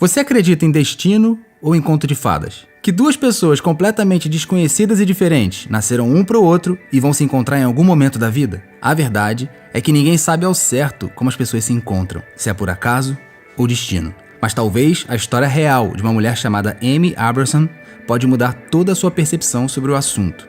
Você acredita em destino ou em conto de fadas? Que duas pessoas completamente desconhecidas e diferentes nasceram um pro outro e vão se encontrar em algum momento da vida? A verdade é que ninguém sabe ao certo como as pessoas se encontram, se é por acaso ou destino. Mas talvez a história real de uma mulher chamada Amy Aberson pode mudar toda a sua percepção sobre o assunto.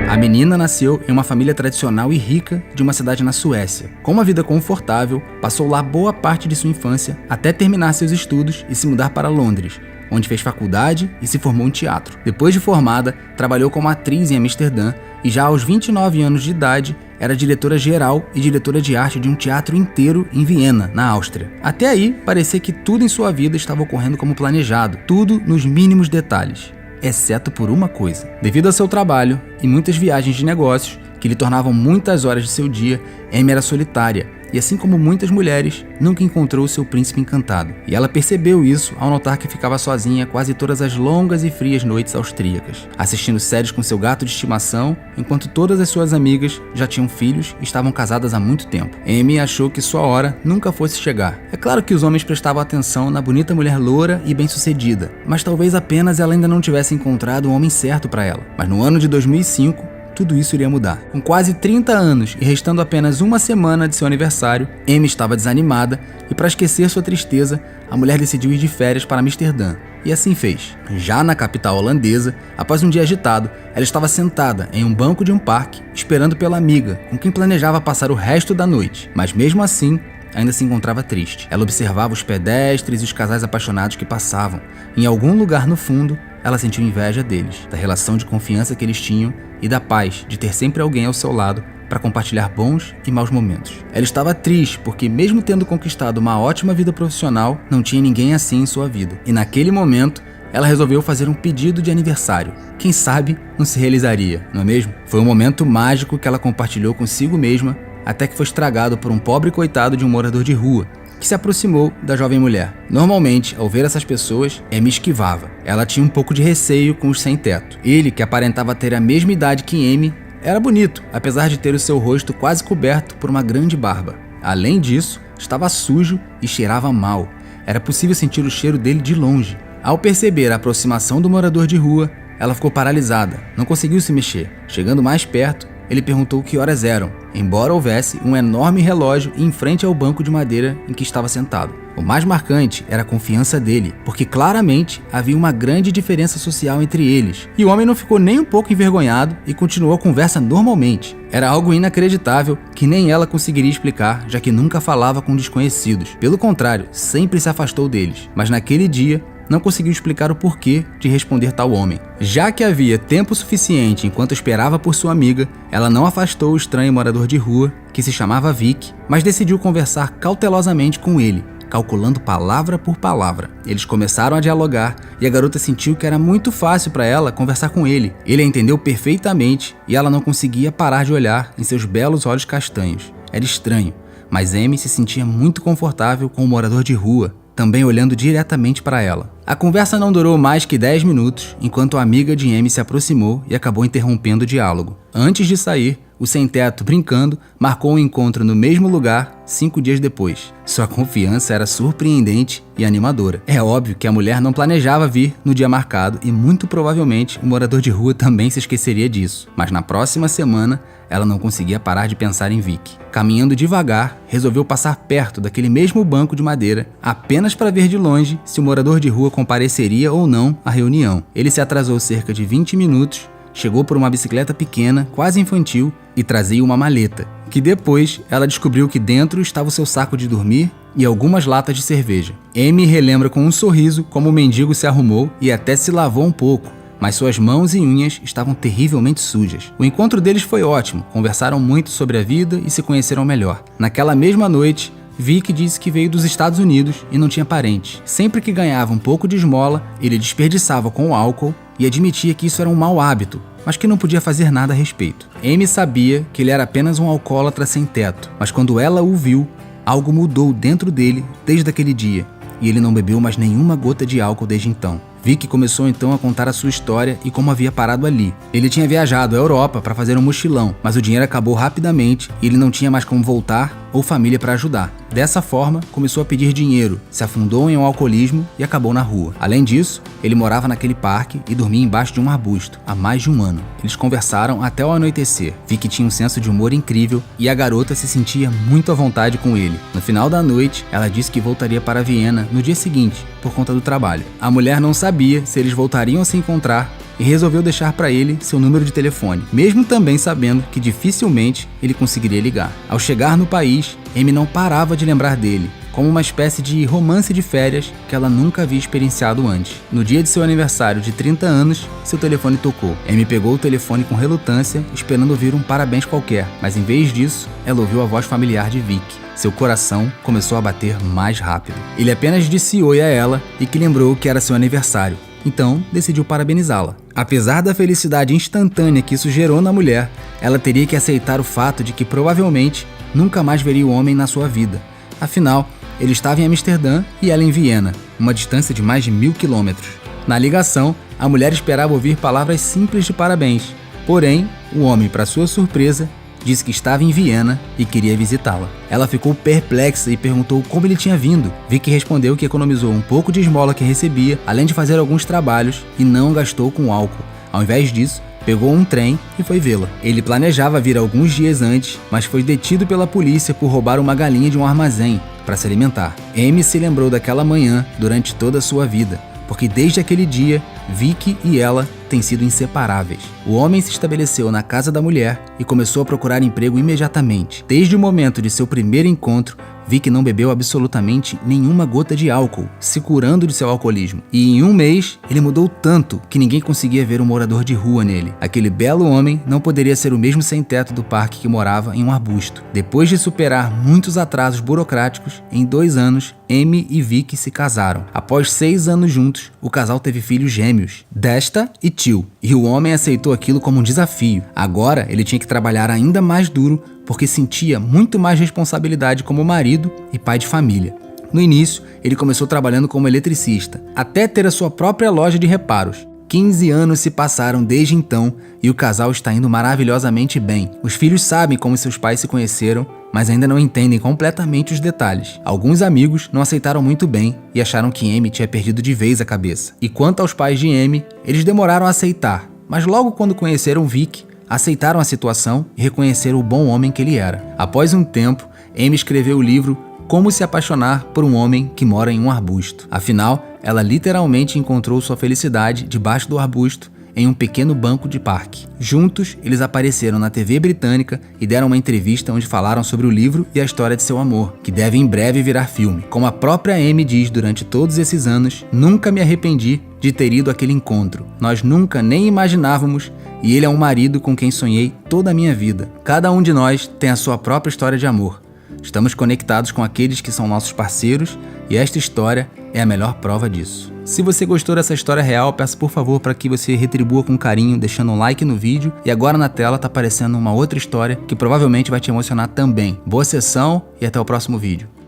A menina nasceu em uma família tradicional e rica de uma cidade na Suécia. Com uma vida confortável, passou lá boa parte de sua infância até terminar seus estudos e se mudar para Londres, onde fez faculdade e se formou em teatro. Depois de formada, trabalhou como atriz em Amsterdã e já aos 29 anos de idade era diretora-geral e diretora de arte de um teatro inteiro em Viena, na Áustria. Até aí, parecia que tudo em sua vida estava ocorrendo como planejado, tudo nos mínimos detalhes. Exceto por uma coisa. Devido ao seu trabalho e muitas viagens de negócios, que lhe tornavam muitas horas de seu dia, Amy era solitária e, assim como muitas mulheres, nunca encontrou seu príncipe encantado. E ela percebeu isso ao notar que ficava sozinha quase todas as longas e frias noites austríacas, assistindo séries com seu gato de estimação, enquanto todas as suas amigas já tinham filhos e estavam casadas há muito tempo. Amy achou que sua hora nunca fosse chegar. É claro que os homens prestavam atenção na bonita mulher loura e bem-sucedida, mas talvez apenas ela ainda não tivesse encontrado o homem certo para ela. Mas no ano de 2005, tudo isso iria mudar. Com quase 30 anos e restando apenas uma semana de seu aniversário, Amy estava desanimada e, para esquecer sua tristeza, a mulher decidiu ir de férias para Amsterdã. E assim fez. Já na capital holandesa, após um dia agitado, ela estava sentada em um banco de um parque, esperando pela amiga, com quem planejava passar o resto da noite. Mas mesmo assim, ainda se encontrava triste. Ela observava os pedestres e os casais apaixonados que passavam. Em algum lugar no fundo, ela sentiu inveja deles, da relação de confiança que eles tinham e da paz de ter sempre alguém ao seu lado para compartilhar bons e maus momentos. Ela estava triste porque, mesmo tendo conquistado uma ótima vida profissional, não tinha ninguém assim em sua vida. E naquele momento, ela resolveu fazer um pedido de aniversário. Quem sabe não se realizaria, não é mesmo? Foi um momento mágico que ela compartilhou consigo mesma, até que foi estragado por um pobre coitado de um morador de rua, que se aproximou da jovem mulher. Normalmente, ao ver essas pessoas, Amy esquivava. Ela tinha um pouco de receio com os sem-teto. Ele, que aparentava ter a mesma idade que Amy, era bonito, apesar de ter o seu rosto quase coberto por uma grande barba. Além disso, estava sujo e cheirava mal. Era possível sentir o cheiro dele de longe. Ao perceber a aproximação do morador de rua, ela ficou paralisada, não conseguiu se mexer. Chegando mais perto, ele perguntou que horas eram, embora houvesse um enorme relógio em frente ao banco de madeira em que estava sentado. O mais marcante era a confiança dele, porque claramente havia uma grande diferença social entre eles. E o homem não ficou nem um pouco envergonhado e continuou a conversa normalmente. Era algo inacreditável que nem ela conseguiria explicar, já que nunca falava com desconhecidos. Pelo contrário, sempre se afastou deles. Mas naquele dia, não conseguiu explicar o porquê de responder tal homem. Já que havia tempo suficiente enquanto esperava por sua amiga, ela não afastou o estranho morador de rua, que se chamava Vic, mas decidiu conversar cautelosamente com ele, calculando palavra por palavra. Eles começaram a dialogar e a garota sentiu que era muito fácil para ela conversar com ele. Ele a entendeu perfeitamente e ela não conseguia parar de olhar em seus belos olhos castanhos. Era estranho, mas Amy se sentia muito confortável com o morador de rua, também olhando diretamente para ela. A conversa não durou mais que 10 minutos, enquanto a amiga de Amy se aproximou e acabou interrompendo o diálogo. Antes de sair, o sem-teto, brincando, marcou um encontro no mesmo lugar 5 dias depois. Sua confiança era surpreendente e animadora. É óbvio que a mulher não planejava vir no dia marcado e muito provavelmente o morador de rua também se esqueceria disso. Mas na próxima semana, ela não conseguia parar de pensar em Vic. Caminhando devagar, resolveu passar perto daquele mesmo banco de madeira, apenas para ver de longe se o morador de rua compareceria ou não à reunião. Ele se atrasou cerca de 20 minutos, chegou por uma bicicleta pequena, quase infantil, e trazia uma maleta, que depois ela descobriu que dentro estava o seu saco de dormir e algumas latas de cerveja. Amy relembra com um sorriso como o mendigo se arrumou e até se lavou um pouco, mas suas mãos e unhas estavam terrivelmente sujas. O encontro deles foi ótimo, conversaram muito sobre a vida e se conheceram melhor. Naquela mesma noite, Vic disse que veio dos Estados Unidos e não tinha parentes. Sempre que ganhava um pouco de esmola, ele desperdiçava com o álcool e admitia que isso era um mau hábito, mas que não podia fazer nada a respeito. Amy sabia que ele era apenas um alcoólatra sem teto, mas quando ela o viu, algo mudou dentro dele desde aquele dia, e ele não bebeu mais nenhuma gota de álcool desde então. Vic começou então a contar a sua história e como havia parado ali. Ele tinha viajado à Europa para fazer um mochilão, mas o dinheiro acabou rapidamente e ele não tinha mais como voltar ou família para ajudar. Dessa forma, começou a pedir dinheiro, se afundou em um alcoolismo e acabou na rua. Além disso, ele morava naquele parque e dormia embaixo de um arbusto há mais de um ano. Eles conversaram até o anoitecer. Vicky tinha um senso de humor incrível e a garota se sentia muito à vontade com ele. No final da noite, ela disse que voltaria para Viena no dia seguinte, por conta do trabalho. A mulher não sabia se eles voltariam a se encontrar e resolveu deixar para ele seu número de telefone, mesmo também sabendo que dificilmente ele conseguiria ligar. Ao chegar no país, Amy não parava de lembrar dele, como uma espécie de romance de férias que ela nunca havia experienciado antes. No dia de seu aniversário de 30 anos, seu telefone tocou. Amy pegou o telefone com relutância, esperando ouvir um parabéns qualquer, mas em vez disso, ela ouviu a voz familiar de Vicky. Seu coração começou a bater mais rápido. Ele apenas disse oi a ela e que lembrou que era seu aniversário. Então, decidiu parabenizá-la. Apesar da felicidade instantânea que isso gerou na mulher, ela teria que aceitar o fato de que provavelmente nunca mais veria o homem na sua vida. Afinal, ele estava em Amsterdã e ela em Viena, uma distância de mais de 1000 quilômetros. Na ligação, a mulher esperava ouvir palavras simples de parabéns. Porém, o homem, para sua surpresa, disse que estava em Viena e queria visitá-la. Ela ficou perplexa e perguntou como ele tinha vindo. Vicky respondeu que economizou um pouco de esmola que recebia, além de fazer alguns trabalhos, e não gastou com álcool. Ao invés disso, pegou um trem e foi vê-la. Ele planejava vir alguns dias antes, mas foi detido pela polícia por roubar uma galinha de um armazém para se alimentar. Amy se lembrou daquela manhã durante toda a sua vida, porque desde aquele dia, Vicky e ela têm sido inseparáveis. O homem se estabeleceu na casa da mulher e começou a procurar emprego imediatamente. Desde o momento de seu primeiro encontro, Vicky não bebeu absolutamente nenhuma gota de álcool, se curando de seu alcoolismo. E em um mês, ele mudou tanto que ninguém conseguia ver um morador de rua nele. Aquele belo homem não poderia ser o mesmo sem-teto do parque que morava em um arbusto. Depois de superar muitos atrasos burocráticos, em 2 anos, Amy e Vicky se casaram. Após 6 anos juntos, o casal teve filhos gêmeos, Desta e Till, e o homem aceitou aquilo como um desafio. Agora, ele tinha que trabalhar ainda mais duro porque sentia muito mais responsabilidade como marido e pai de família. No início, ele começou trabalhando como eletricista, até ter a sua própria loja de reparos. 15 anos se passaram desde então e o casal está indo maravilhosamente bem. Os filhos sabem como seus pais se conheceram, mas ainda não entendem completamente os detalhes. Alguns amigos não aceitaram muito bem e acharam que Amy tinha perdido de vez a cabeça. E quanto aos pais de Amy, eles demoraram a aceitar, mas logo quando conheceram Vicky, aceitaram a situação e reconheceram o bom homem que ele era. Após um tempo, Amy escreveu o livro Como se apaixonar por um homem que mora em um arbusto. Afinal, ela literalmente encontrou sua felicidade debaixo do arbusto em um pequeno banco de parque. Juntos, eles apareceram na TV britânica e deram uma entrevista onde falaram sobre o livro e a história de seu amor, que deve em breve virar filme. Como a própria Amy diz durante todos esses anos, nunca me arrependi de ter ido àquele encontro. Nós nunca nem imaginávamos e ele é um marido com quem sonhei toda a minha vida. Cada um de nós tem a sua própria história de amor. Estamos conectados com aqueles que são nossos parceiros e esta história é a melhor prova disso. Se você gostou dessa história real, peço por favor para que você retribua com carinho, deixando um like no vídeo. E agora na tela está aparecendo uma outra história que provavelmente vai te emocionar também. Boa sessão e até o próximo vídeo.